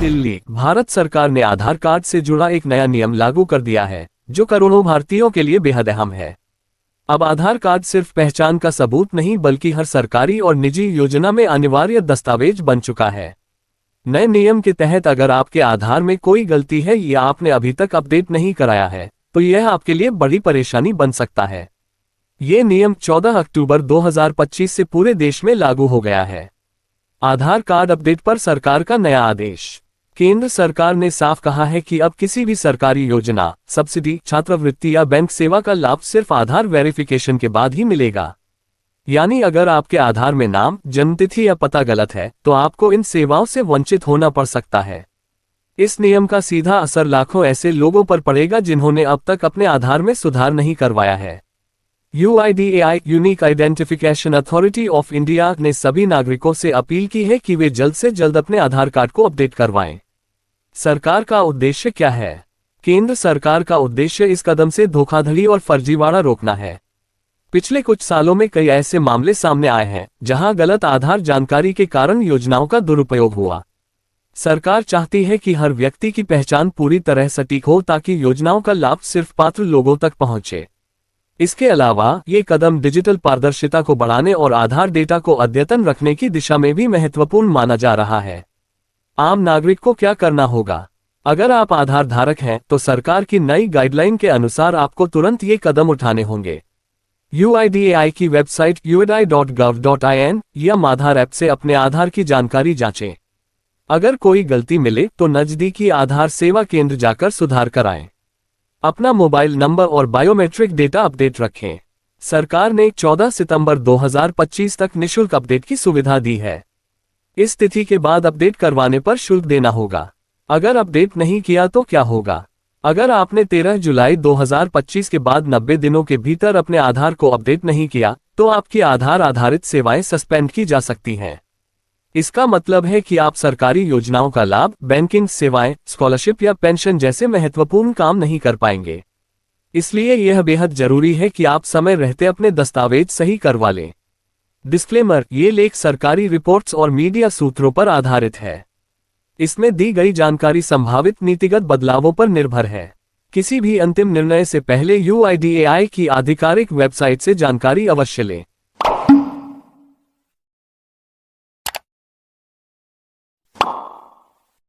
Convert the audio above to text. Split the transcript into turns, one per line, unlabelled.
दिल्ली, भारत सरकार ने आधार कार्ड से जुड़ा एक नया नियम लागू कर दिया है, जो करोड़ों भारतीयों के लिए बेहद अहम है। अब आधार कार्ड सिर्फ पहचान का सबूत नहीं बल्कि हर सरकारी और निजी योजना में अनिवार्य दस्तावेज बन चुका है। नए नियम के तहत अगर आपके आधार में कोई गलती है या आपने अभी तक अपडेट नहीं कराया है, तो यह आपके लिए बड़ी परेशानी बन सकता है। ये नियम 14 अक्टूबर 2025 से पूरे देश में लागू हो गया है। आधार कार्ड अपडेट पर सरकार का नया आदेश। केंद्र सरकार ने साफ कहा है कि अब किसी भी सरकारी योजना, सब्सिडी, छात्रवृत्ति या बैंक सेवा का लाभ सिर्फ आधार वेरिफिकेशन के बाद ही मिलेगा। यानी अगर आपके आधार में नाम, जन्मतिथि या पता गलत है, तो आपको इन सेवाओं से वंचित होना पड़ सकता है। इस नियम का सीधा असर लाखों ऐसे लोगों पर पड़ेगा जिन्होंने अब तक अपने आधार में सुधार नहीं करवाया है। UIDAI unique identification authority of India ने सभी नागरिकों से अपील की है कि वे जल्द से जल्द अपने आधार कार्ड को अपडेट करवाएं। सरकार का उद्देश्य क्या है? केंद्र सरकार का उद्देश्य इस कदम से धोखाधड़ी और फर्जीवाड़ा रोकना है। पिछले कुछ सालों में कई ऐसे मामले सामने आए हैं जहां गलत आधार जानकारी के कारण योजनाओं का दुरुपयोग हुआ। सरकार चाहती है कि हर व्यक्ति की पहचान पूरी तरह सटीक हो ताकि योजनाओं का लाभ सिर्फ पात्र लोगों तक पहुंचे। इसके अलावा ये कदम डिजिटल पारदर्शिता को बढ़ाने और आधार डेटा को अद्यतन रखने की दिशा में भी महत्वपूर्ण माना जा रहा है। आम नागरिक को क्या करना होगा? अगर आप आधार धारक हैं तो सरकार की नई गाइडलाइन के अनुसार आपको तुरंत ये कदम उठाने होंगे। UIDAI की वेबसाइट uidi.gov.in या आधार ऐप से अपने आधार की जानकारी जांचें। अगर कोई गलती मिले तो नजदीकी आधार सेवा केंद्र जाकर सुधार कराएं। अपना मोबाइल नंबर और बायोमेट्रिक डेटा अपडेट रखें। सरकार ने 14 सितंबर 2025 तक निःशुल्क अपडेट की सुविधा दी है। इस तिथि के बाद अपडेट करवाने पर शुल्क देना होगा। अगर अपडेट नहीं किया तो क्या होगा? अगर आपने 13 जुलाई 2025 के बाद 90 दिनों के भीतर अपने आधार को अपडेट नहीं किया, तो आपकी आधार आधारित सेवाएं सस्पेंड की जा सकती हैं। इसका मतलब है कि आप सरकारी योजनाओं का लाभ, बैंकिंग सेवाएं, स्कॉलरशिप या पेंशन जैसे महत्वपूर्ण काम नहीं कर पाएंगे। इसलिए यह बेहद जरूरी है कि आप समय रहते अपने दस्तावेज सही करवा लें। डिस्क्लेमर: ये लेख सरकारी रिपोर्ट्स और मीडिया सूत्रों पर आधारित है। इसमें दी गई जानकारी संभावित नीतिगत बदलावों पर निर्भर है। किसी भी अंतिम निर्णय से पहले UIDAI की आधिकारिक वेबसाइट से जानकारी अवश्य लें।